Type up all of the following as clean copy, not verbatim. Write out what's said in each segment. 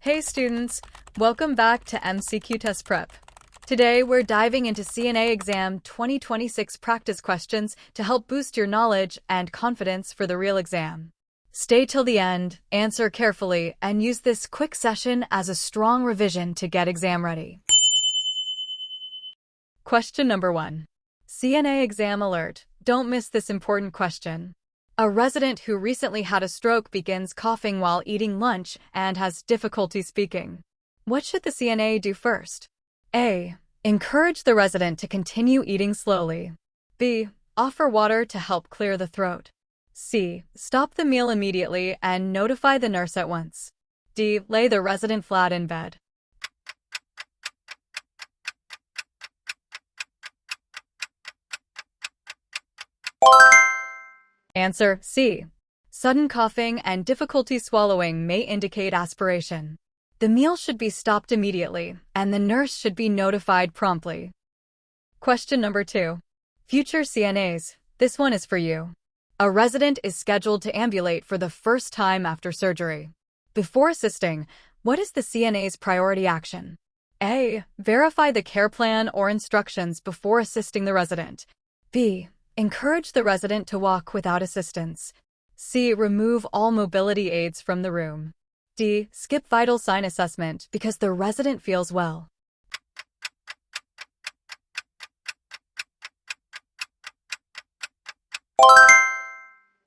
Hey students, welcome back to MCQ Test Prep. Today we're diving into CNA exam 2026 practice questions to help boost your knowledge and confidence for the real exam. Stay till the end, answer carefully, and use this quick session as a strong revision to get exam ready. Question number 1. CNA exam alert. Don't miss this important question. A resident who recently had a stroke begins coughing while eating lunch and has difficulty speaking. What should the CNA do first? A. Encourage the resident to continue eating slowly. B. Offer water to help clear the throat. C. Stop the meal immediately and notify the nurse at once. D. Lay the resident flat in bed. Answer C. Sudden coughing and difficulty swallowing may indicate aspiration. The meal should be stopped immediately, and the nurse should be notified promptly. Question number 2. Future CNAs, this one is for you. A resident is scheduled to ambulate for the first time after surgery. Before assisting, what is the CNA's priority action? A. Verify the care plan or instructions before assisting the resident. B. Encourage the resident to walk without assistance. C. Remove all mobility aids from the room. D. Skip vital sign assessment because the resident feels well.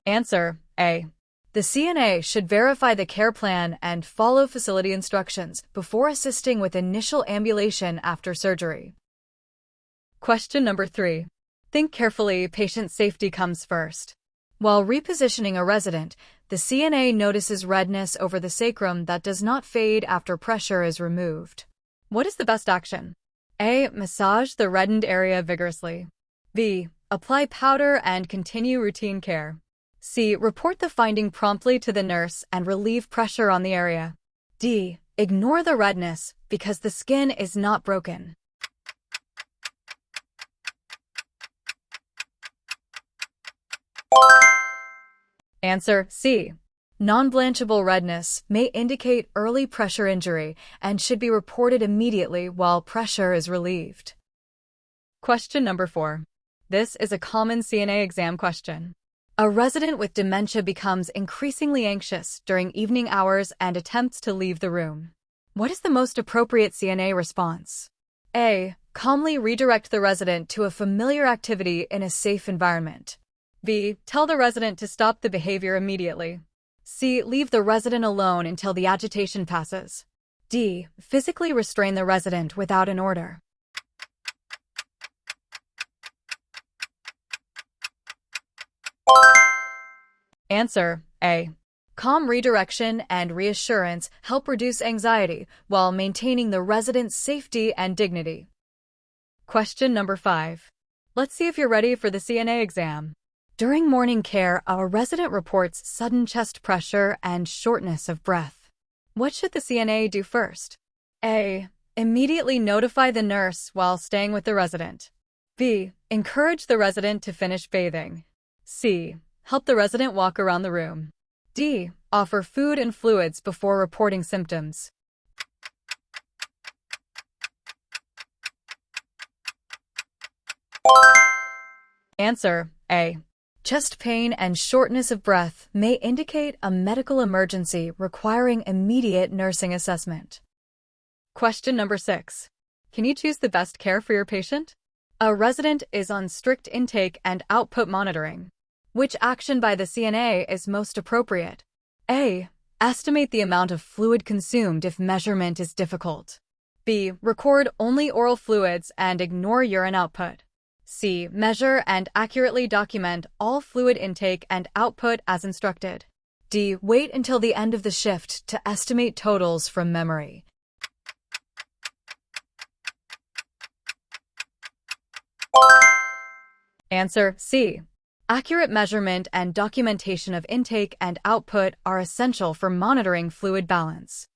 Answer A. The CNA should verify the care plan and follow facility instructions before assisting with initial ambulation after surgery. Question number 3. Think carefully, patient safety comes first. While repositioning a resident, the CNA notices redness over the sacrum that does not fade after pressure is removed. What is the best action? A. Massage the reddened area vigorously. B. Apply powder and continue routine care. C. Report the finding promptly to the nurse and relieve pressure on the area. D. Ignore the redness because the skin is not broken. Answer C. Non-blanchable redness may indicate early pressure injury and should be reported immediately while pressure is relieved. Question number 4. This is a common CNA exam question. A resident with dementia becomes increasingly anxious during evening hours and attempts to leave the room. What is the most appropriate CNA response? A. Calmly redirect the resident to a familiar activity in a safe environment. B. Tell the resident to stop the behavior immediately. C. Leave the resident alone until the agitation passes. D. Physically restrain the resident without an order. Answer A. Calm redirection and reassurance help reduce anxiety while maintaining the resident's safety and dignity. Question number 5. Let's see if you're ready for the CNA exam. During morning care, a resident reports sudden chest pressure and shortness of breath. What should the CNA do first? A. Immediately notify the nurse while staying with the resident. B. Encourage the resident to finish bathing. C. Help the resident walk around the room. D. Offer food and fluids before reporting symptoms. Answer A. Chest pain and shortness of breath may indicate a medical emergency requiring immediate nursing assessment. Question number 6. Can you choose the best care for your patient? A resident is on strict intake and output monitoring. Which action by the CNA is most appropriate? A. Estimate the amount of fluid consumed if measurement is difficult. B. Record only oral fluids and ignore urine output. C. Measure and accurately document all fluid intake and output as instructed. D. Wait until the end of the shift to estimate totals from memory. Answer C. Accurate measurement and documentation of intake and output are essential for monitoring fluid balance.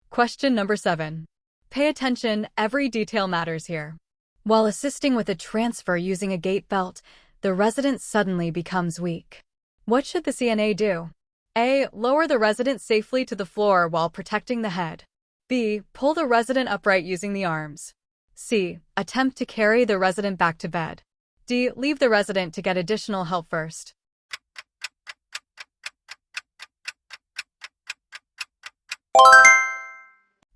Question number 7. Pay attention, every detail matters here. While assisting with a transfer using a gait belt, the resident suddenly becomes weak. What should the CNA do? A. Lower the resident safely to the floor while protecting the head. B. Pull the resident upright using the arms. C. Attempt to carry the resident back to bed. D. Leave the resident to get additional help first.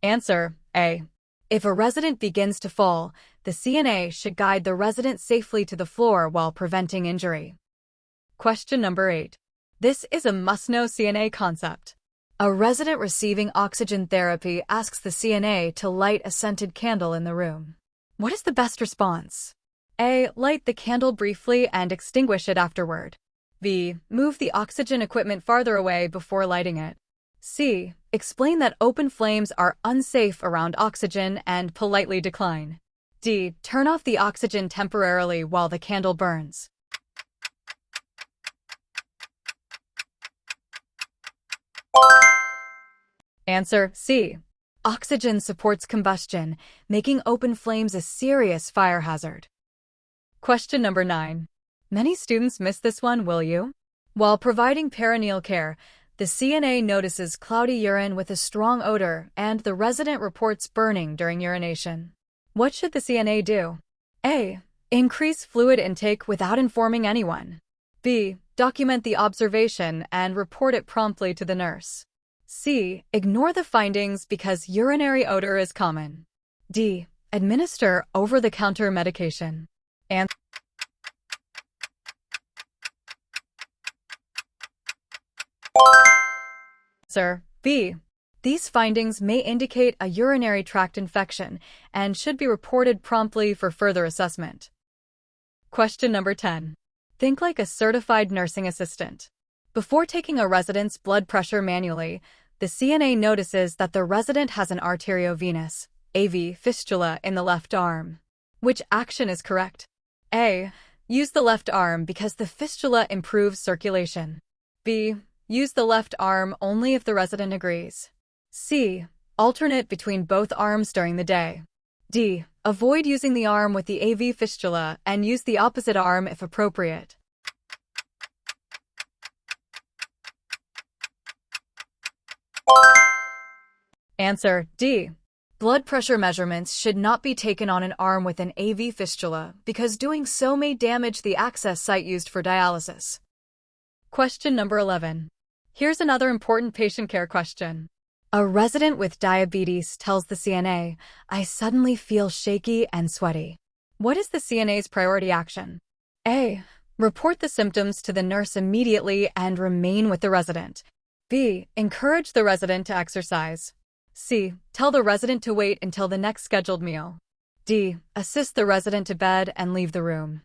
Answer A. If a resident begins to fall, the CNA should guide the resident safely to the floor while preventing injury. Question number 8. This is a must-know CNA concept. A resident receiving oxygen therapy asks the CNA to light a scented candle in the room. What is the best response? A. Light the candle briefly and extinguish it afterward. B. Move the oxygen equipment farther away before lighting it. C. Explain that open flames are unsafe around oxygen and politely decline. D. Turn off the oxygen temporarily while the candle burns. Answer C. Oxygen supports combustion, making open flames a serious fire hazard. Question number 9. Many students miss this one, will you? While providing perineal care, the CNA notices cloudy urine with a strong odor and the resident reports burning during urination. What should the CNA do? A. Increase fluid intake without informing anyone. B. Document the observation and report it promptly to the nurse. C. Ignore the findings because urinary odor is common. D. Administer over-the-counter medication. Answer B. These findings may indicate a urinary tract infection and should be reported promptly for further assessment. Question number 10. Think like a certified nursing assistant. Before taking a resident's blood pressure manually, the CNA notices that the resident has an arteriovenous AV fistula in the left arm. Which action is correct? A. Use the left arm because the fistula improves circulation. B. Use the left arm only if the resident agrees. C. Alternate between both arms during the day. D. Avoid using the arm with the AV fistula and use the opposite arm if appropriate. Answer D. Blood pressure measurements should not be taken on an arm with an AV fistula because doing so may damage the access site used for dialysis. Question number 11. Here's another important patient care question. A resident with diabetes tells the CNA, "I suddenly feel shaky and sweaty." What is the CNA's priority action? A. Report the symptoms to the nurse immediately and remain with the resident. B. Encourage the resident to exercise. C. Tell the resident to wait until the next scheduled meal. D. Assist the resident to bed and leave the room.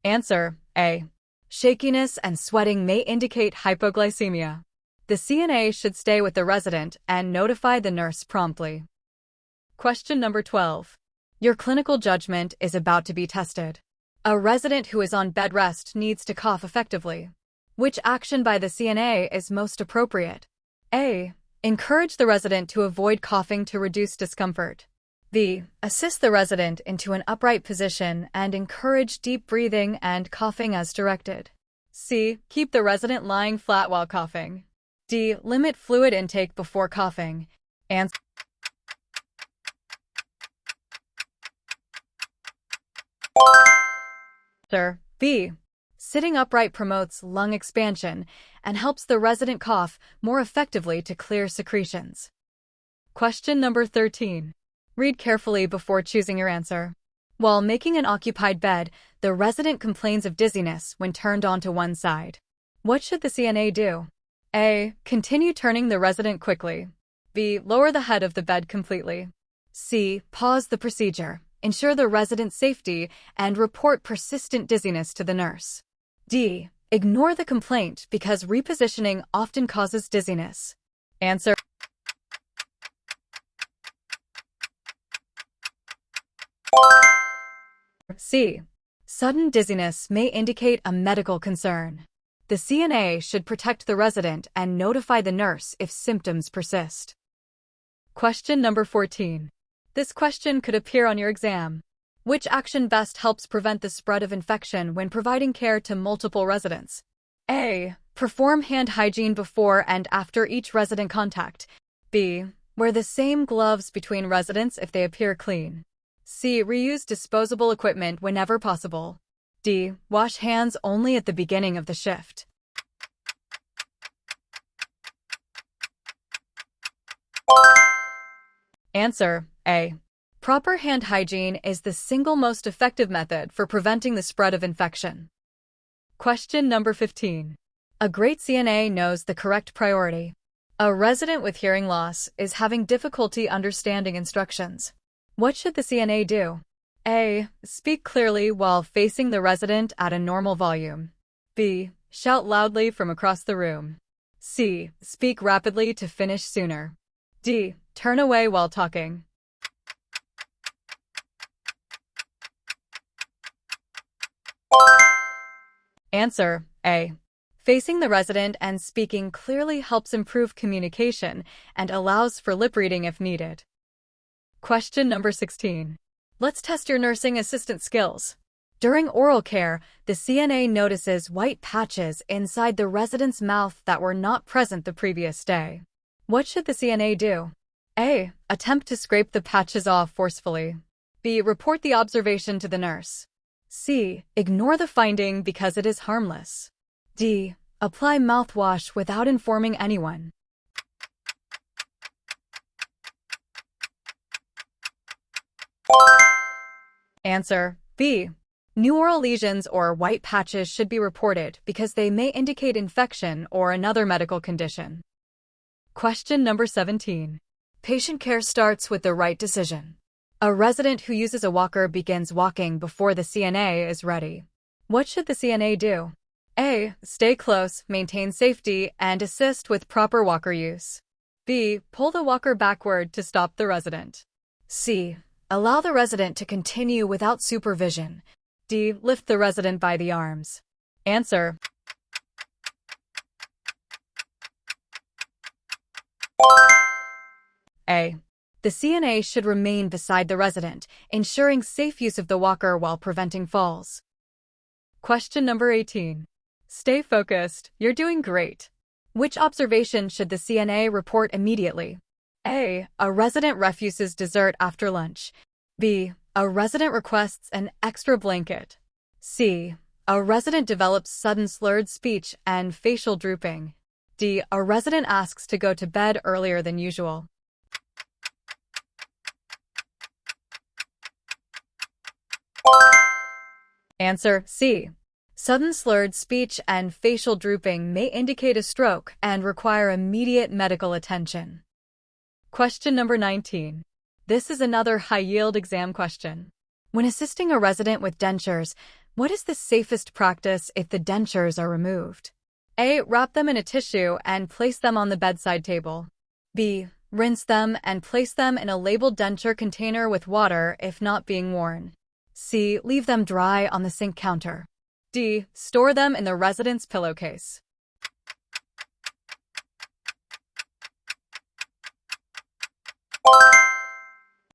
Answer A. Shakiness and sweating may indicate hypoglycemia. The CNA should stay with the resident and notify the nurse promptly. Question number 12. Your clinical judgment is about to be tested. A resident who is on bed rest needs to cough effectively. Which action by the CNA is most appropriate? A. Encourage the resident to avoid coughing to reduce discomfort. B. Assist the resident into an upright position and encourage deep breathing and coughing as directed. C. Keep the resident lying flat while coughing. D. Limit fluid intake before coughing. Answer B. Sitting upright promotes lung expansion and helps the resident cough more effectively to clear secretions. Question number 13. Read carefully before choosing your answer. While making an occupied bed, the resident complains of dizziness when turned onto one side. What should the CNA do? A. Continue turning the resident quickly. B. Lower the head of the bed completely. C. Pause the procedure. Ensure the resident's safety and report persistent dizziness to the nurse. D. Ignore the complaint because repositioning often causes dizziness. Answer C. Sudden dizziness may indicate a medical concern. The CNA should protect the resident and notify the nurse if symptoms persist. Question number 14. This question could appear on your exam. Which action best helps prevent the spread of infection when providing care to multiple residents? A. Perform hand hygiene before and after each resident contact. B. Wear the same gloves between residents if they appear clean. C. Reuse disposable equipment whenever possible. D. Wash hands only at the beginning of the shift. Answer: A. Proper hand hygiene is the single most effective method for preventing the spread of infection. Question number 15. A great CNA knows the correct priority. A resident with hearing loss is having difficulty understanding instructions. What should the CNA do? A. Speak clearly while facing the resident at a normal volume. B. Shout loudly from across the room. C. Speak rapidly to finish sooner. D. Turn away while talking. Answer: A. Facing the resident and speaking clearly helps improve communication and allows for lip reading if needed. Question number 16. Let's test your nursing assistant skills. During oral care, the CNA notices white patches inside the resident's mouth that were not present the previous day. What should the CNA do? A. Attempt to scrape the patches off forcefully. B. Report the observation to the nurse. C. Ignore the finding because it is harmless. D. Apply mouthwash without informing anyone. Answer: B. New oral lesions or white patches should be reported because they may indicate infection or another medical condition. Question number 17. Patient care starts with the right decision. A resident who uses a walker begins walking before the CNA is ready. What should the CNA do? A. Stay close, maintain safety, and assist with proper walker use. B. Pull the walker backward to stop the resident. C. Allow the resident to continue without supervision. D. Lift the resident by the arms. Answer: A. The CNA should remain beside the resident, ensuring safe use of the walker while preventing falls. Question number 18. Stay focused. You're doing great. Which observation should the CNA report immediately? A. A resident refuses dessert after lunch. B. A resident requests an extra blanket. C. A resident develops sudden slurred speech and facial drooping. D. A resident asks to go to bed earlier than usual. Answer: C. Sudden slurred speech and facial drooping may indicate a stroke and require immediate medical attention. Question number 19. This is another high-yield exam question. When assisting a resident with dentures, what is the safest practice if the dentures are removed? A. Wrap them in a tissue and place them on the bedside table. B. Rinse them and place them in a labeled denture container with water if not being worn. C. Leave them dry on the sink counter. D. Store them in the resident's pillowcase.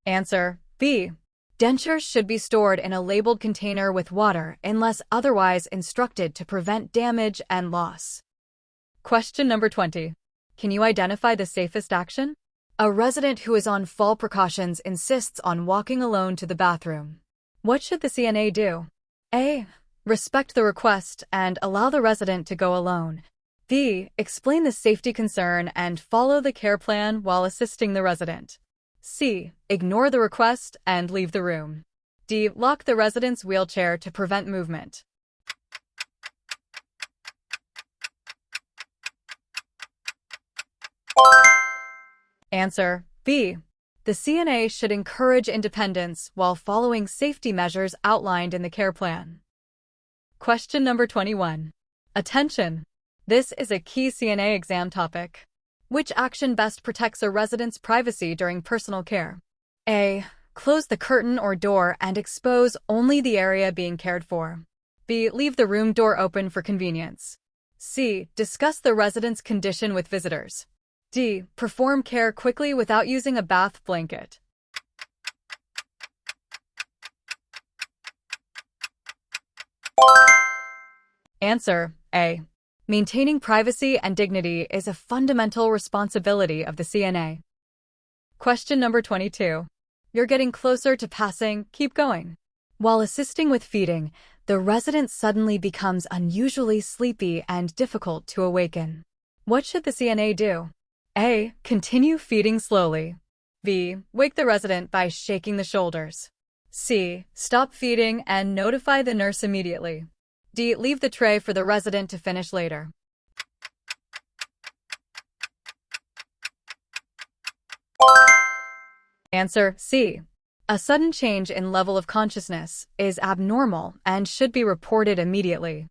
Answer: B. Dentures should be stored in a labeled container with water unless otherwise instructed to prevent damage and loss. Question number 20. Can you identify the safest action? A resident who is on fall precautions insists on walking alone to the bathroom. What should the CNA do? A. Respect the request and allow the resident to go alone. B. Explain the safety concern and follow the care plan while assisting the resident. C. Ignore the request and leave the room. D. Lock the resident's wheelchair to prevent movement. Answer: B. The CNA should encourage independence while following safety measures outlined in the care plan. Question number 21. Attention! This is a key CNA exam topic. Which action best protects a resident's privacy during personal care? A. Close the curtain or door and expose only the area being cared for. B. Leave the room door open for convenience. C. Discuss the resident's condition with visitors. D. Perform care quickly without using a bath blanket. Answer A. Maintaining privacy and dignity is a fundamental responsibility of the CNA. Question number 22. You're getting closer to passing, keep going. While assisting with feeding, the resident suddenly becomes unusually sleepy and difficult to awaken. What should the CNA do? A. Continue feeding slowly. B. Wake the resident by shaking the shoulders. C. Stop feeding and notify the nurse immediately. D. Leave the tray for the resident to finish later. Answer C. A sudden change in level of consciousness is abnormal and should be reported immediately.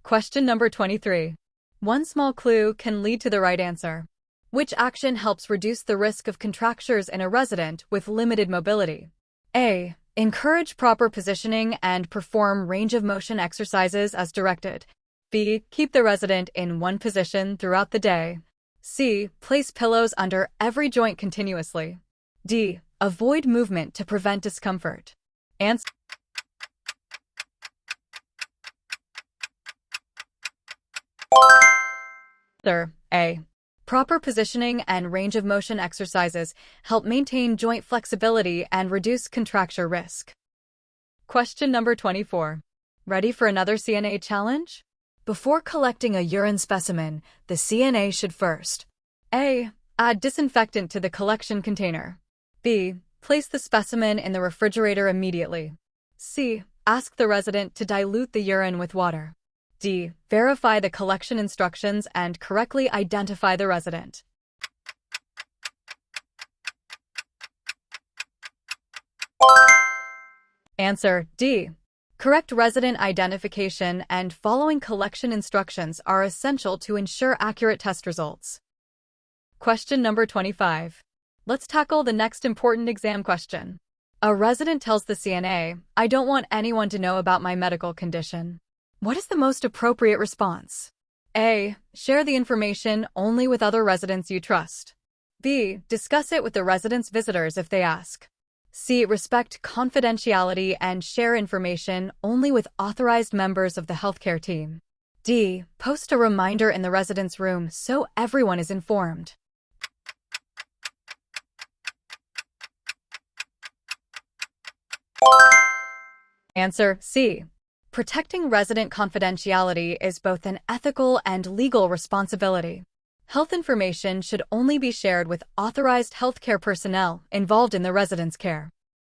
Question number 23. One small clue can lead to the right answer. Which action helps reduce the risk of contractures in a resident with limited mobility? A. Encourage proper positioning and perform range of motion exercises as directed. B. Keep the resident in one position throughout the day. C. Place pillows under every joint continuously. D. Avoid movement to prevent discomfort. Answer A. Proper positioning and range of motion exercises help maintain joint flexibility and reduce contracture risk. Question number 24. Ready for another CNA challenge? Before collecting a urine specimen, the CNA should first A. Add disinfectant to the collection container. B. Place the specimen in the refrigerator immediately. C. Ask the resident to dilute the urine with water. D. Verify the collection instructions and correctly identify the resident. Answer D. Correct resident identification and following collection instructions are essential to ensure accurate test results. Question number 25. Let's tackle the next important exam question. A resident tells the CNA, "I don't want anyone to know about my medical condition." What is the most appropriate response? A. Share the information only with other residents you trust. B. Discuss it with the resident's visitors if they ask. C. Respect confidentiality and share information only with authorized members of the healthcare team. D. Post a reminder in the resident's room so everyone is informed. Answer C. Protecting resident confidentiality is both an ethical and legal responsibility. Health information should only be shared with authorized healthcare personnel involved in the resident's care.